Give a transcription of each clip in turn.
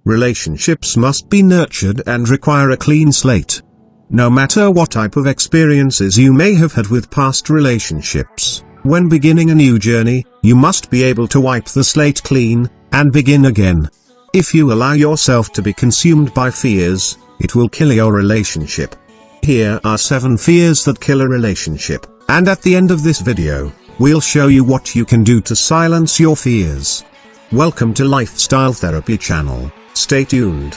Relationships must be nurtured and require a clean slate. No matter what type of experiences you may have had with past relationships, when beginning a new journey, you must be able to wipe the slate clean, and begin again. If you allow yourself to be consumed by fears, it will kill your relationship. Here are 7 fears that kill a relationship, and at the end of this video, we'll show you what you can do to silence your fears. Welcome to Lifestyle Therapy channel. Stay tuned.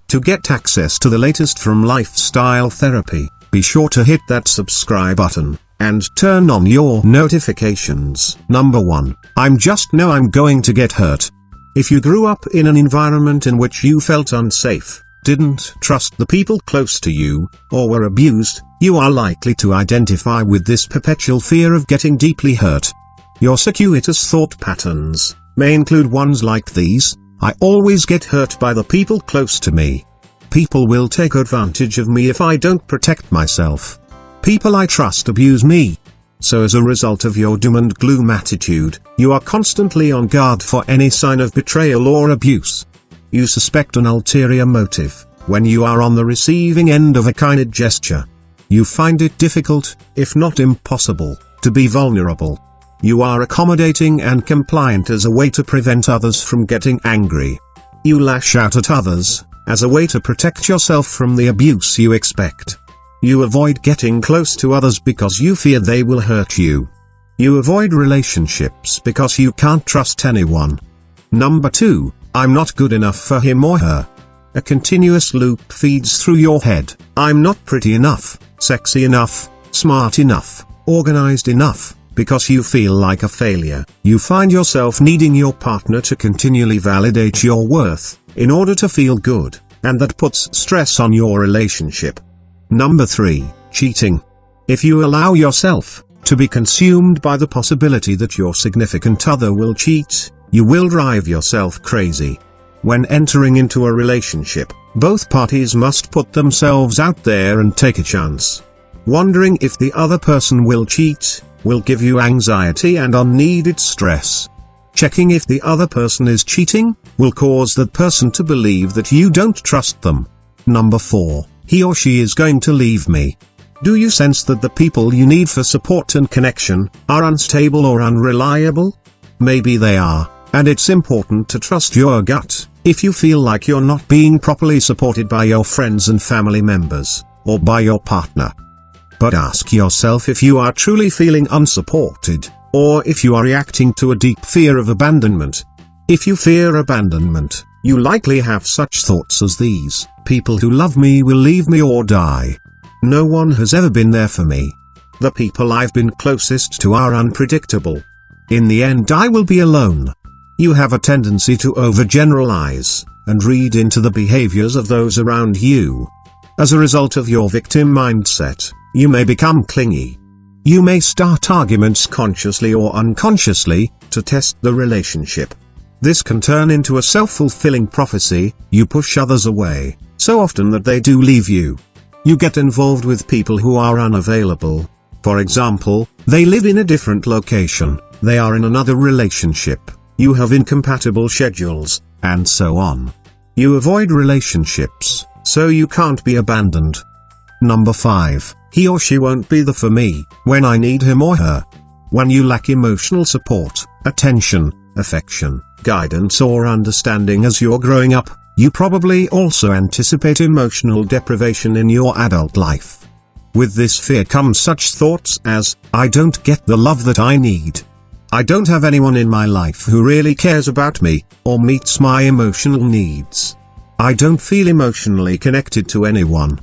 To get access to the latest from Lifestyle Therapy, be sure to hit that subscribe button, and turn on your notifications. Number 1. I'm going to get hurt. If you grew up in an environment in which you felt unsafe, didn't trust the people close to you, or were abused, you are likely to identify with this perpetual fear of getting deeply hurt. Your circuitous thought patterns may include ones like these: I always get hurt by the people close to me. People will take advantage of me if I don't protect myself. People I trust abuse me. So as a result of your doom and gloom attitude, you are constantly on guard for any sign of betrayal or abuse. You suspect an ulterior motive when you are on the receiving end of a kind gesture. You find it difficult, if not impossible, to be vulnerable. You are accommodating and compliant as a way to prevent others from getting angry. You lash out at others as a way to protect yourself from the abuse you expect. You avoid getting close to others because you fear they will hurt you. You avoid relationships because you can't trust anyone. Number 2, I'm not good enough for him or her. A continuous loop feeds through your head. I'm not pretty enough, sexy enough, smart enough, organized enough. Because you feel like a failure, you find yourself needing your partner to continually validate your worth, in order to feel good, and that puts stress on your relationship. Number 3, cheating. If you allow yourself to be consumed by the possibility that your significant other will cheat, you will drive yourself crazy. When entering into a relationship, both parties must put themselves out there and take a chance. Wondering if the other person will cheat will give you anxiety and unneeded stress. Checking if the other person is cheating will cause that person to believe that you don't trust them. Number 4, he or she is going to leave me. Do you sense that the people you need for support and connection are unstable or unreliable? Maybe they are, and it's important to trust your gut if you feel like you're not being properly supported by your friends and family members, or by your partner. But ask yourself if you are truly feeling unsupported, or if you are reacting to a deep fear of abandonment. If you fear abandonment, you likely have such thoughts as these: people who love me will leave me or die. No one has ever been there for me. The people I've been closest to are unpredictable. In the end, I will be alone. You have a tendency to overgeneralize and read into the behaviors of those around you. As a result of your victim mindset, you may become clingy. You may start arguments consciously or unconsciously to test the relationship. This can turn into a self-fulfilling prophecy. You push others away so often that they do leave you. You get involved with people who are unavailable. For example, they live in a different location, they are in another relationship, you have incompatible schedules, and so on. You avoid relationships so you can't be abandoned. Number 5, he or she won't be there for me when I need him or her. When you lack emotional support, attention, affection, guidance or understanding as you're growing up, you probably also anticipate emotional deprivation in your adult life. With this fear comes such thoughts as, I don't get the love that I need. I don't have anyone in my life who really cares about me, or meets my emotional needs. I don't feel emotionally connected to anyone.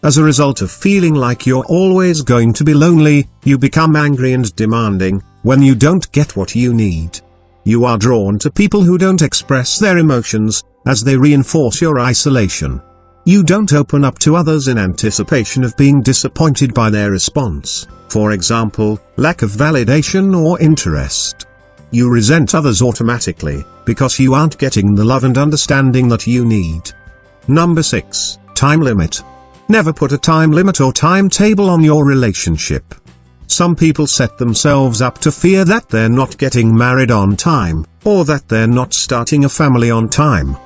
As a result of feeling like you're always going to be lonely, you become angry and demanding when you don't get what you need. You are drawn to people who don't express their emotions, as they reinforce your isolation. You don't open up to others in anticipation of being disappointed by their response, for example, lack of validation or interest. You resent others automatically, because you aren't getting the love and understanding that you need. Number 6, time limit. Never put a time limit or timetable on your relationship. Some people set themselves up to fear that they're not getting married on time, or that they're not starting a family on time.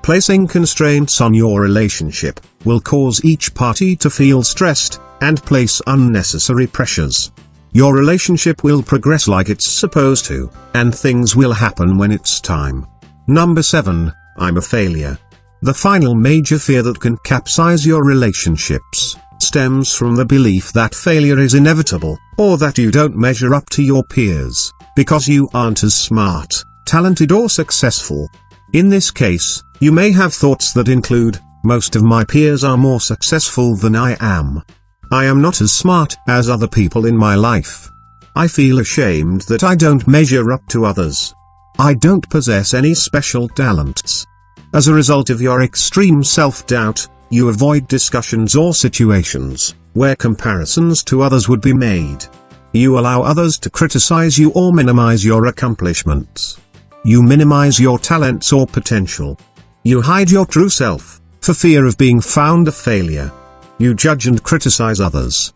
Placing constraints on your relationship will cause each party to feel stressed and place unnecessary pressures. Your relationship will progress like it's supposed to, and things will happen when it's time. Number 7, I'm a failure. The final major fear that can capsize your relationships stems from the belief that failure is inevitable, or that you don't measure up to your peers, because you aren't as smart, talented or successful. In this case, you may have thoughts that include, most of my peers are more successful than I am. I am not as smart as other people in my life. I feel ashamed that I don't measure up to others. I don't possess any special talents. As a result of your extreme self-doubt, you avoid discussions or situations where comparisons to others would be made. You allow others to criticize you or minimize your accomplishments. You minimize your talents or potential. You hide your true self, for fear of being found a failure. You judge and criticize others.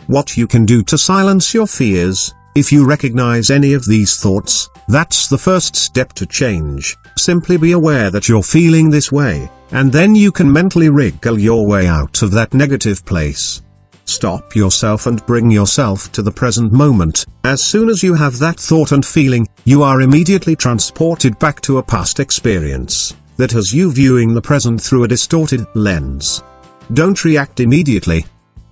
What you can do to silence your fears, if you recognize any of these thoughts, that's the first step to change. Simply be aware that you're feeling this way, and then you can mentally wriggle your way out of that negative place. Stop yourself and bring yourself to the present moment. As soon as you have that thought and feeling, you are immediately transported back to a past experience that has you viewing the present through a distorted lens. Don't react immediately.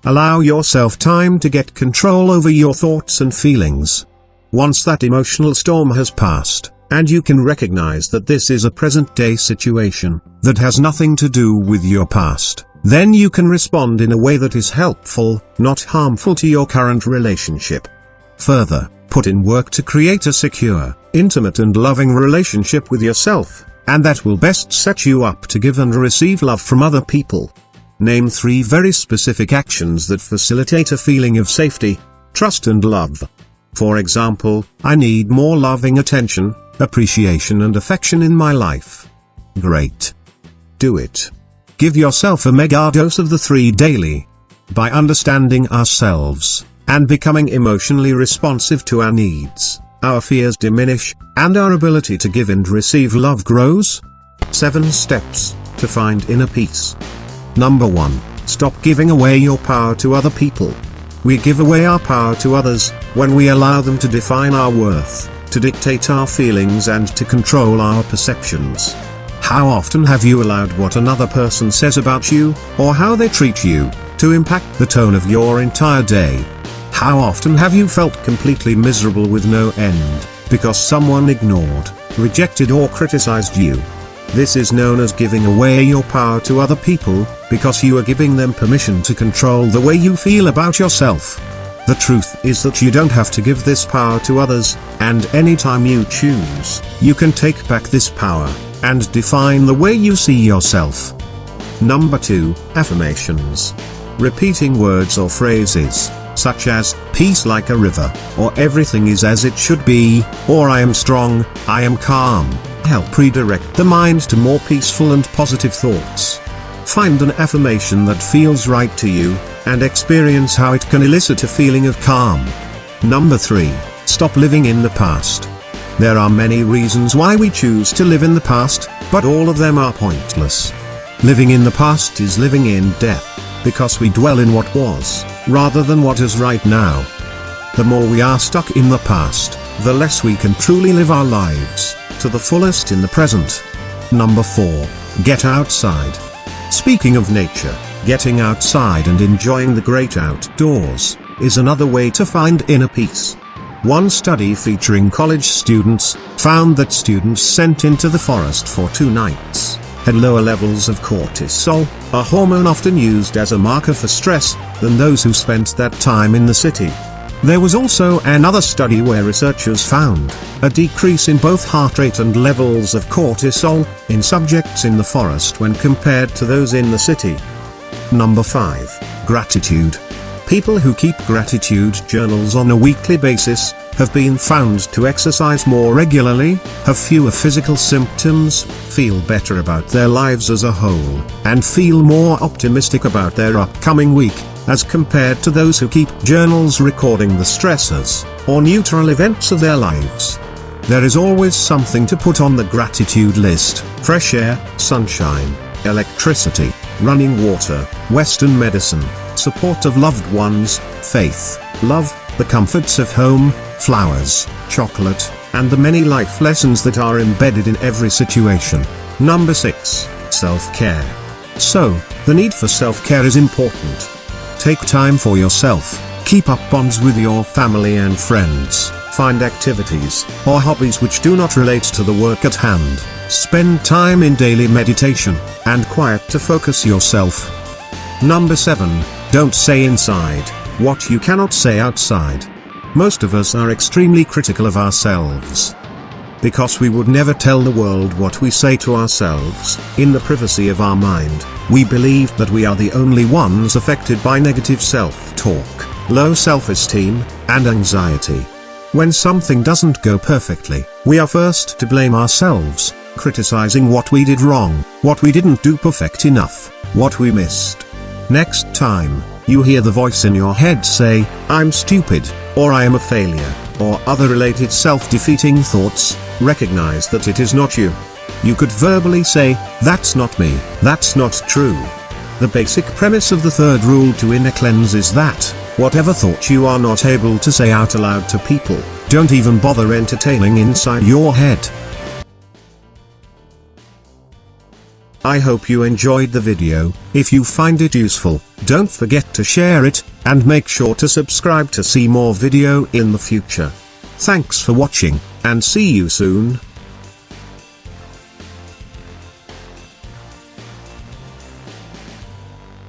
Allow yourself time to get control over your thoughts and feelings. Once that emotional storm has passed, and you can recognize that this is a present-day situation that has nothing to do with your past, then you can respond in a way that is helpful, not harmful to your current relationship. Further, put in work to create a secure, intimate and loving relationship with yourself, and that will best set you up to give and receive love from other people. Name 3 very specific actions that facilitate a feeling of safety, trust and love. For example, I need more loving attention, appreciation and affection in my life. Great. Do it. Give yourself a mega dose of the 3 daily. By understanding ourselves, and becoming emotionally responsive to our needs, our fears diminish, and our ability to give and receive love grows. 7 steps to find inner peace. Number 1. Stop giving away your power to other people. We give away our power to others when we allow them to define our worth, to dictate our feelings and to control our perceptions. How often have you allowed what another person says about you, or how they treat you, to impact the tone of your entire day? How often have you felt completely miserable with no end, because someone ignored, rejected or criticized you? This is known as giving away your power to other people, because you are giving them permission to control the way you feel about yourself. The truth is that you don't have to give this power to others, and anytime you choose, you can take back this power, and define the way you see yourself. Number 2, affirmations. Repeating words or phrases, such as, peace like a river, or everything is as it should be, or I am strong, I am calm, help redirect the mind to more peaceful and positive thoughts. Find an affirmation that feels right to you, and experience how it can elicit a feeling of calm. Number 3, stop living in the past. There are many reasons why we choose to live in the past, but all of them are pointless. Living in the past is living in death, because we dwell in what was, rather than what is right now. The more we are stuck in the past, the less we can truly live our lives to the fullest in the present. Number 4, get outside. Speaking of nature, getting outside and enjoying the great outdoors is another way to find inner peace. One study featuring college students found that students sent into the forest for 2 nights had lower levels of cortisol, a hormone often used as a marker for stress, than those who spent that time in the city. There was also another study where researchers found a decrease in both heart rate and levels of cortisol in subjects in the forest when compared to those in the city. Number 5, gratitude. People who keep gratitude journals on a weekly basis have been found to exercise more regularly, have fewer physical symptoms, feel better about their lives as a whole, and feel more optimistic about their upcoming week, as compared to those who keep journals recording the stresses or neutral events of their lives. There is always something to put on the gratitude list: fresh air, sunshine, electricity, running water, Western medicine, support of loved ones, faith, love, the comforts of home, flowers, chocolate, and the many life lessons that are embedded in every situation. Number 6, self-care. So, the need for self-care is important. Take time for yourself, keep up bonds with your family and friends, find activities or hobbies which do not relate to the work at hand, spend time in daily meditation and quiet to focus yourself. Number 7, don't say inside what you cannot say outside. Most of us are extremely critical of ourselves. Because we would never tell the world what we say to ourselves, in the privacy of our mind, we believe that we are the only ones affected by negative self-talk, low self-esteem, and anxiety. When something doesn't go perfectly, we are first to blame ourselves, criticizing what we did wrong, what we didn't do perfect enough, what we missed. Next time you hear the voice in your head say, "I'm stupid," or "I am a failure," or other related self-defeating thoughts, recognize that it is not you. You could verbally say, "That's not me, that's not true." The basic premise of the third rule to inner cleanse is that, whatever thought you are not able to say out aloud to people, don't even bother entertaining inside your head. I hope you enjoyed the video. If you find it useful, don't forget to share it, and make sure to subscribe to see more video in the future. Thanks for watching, and see you soon.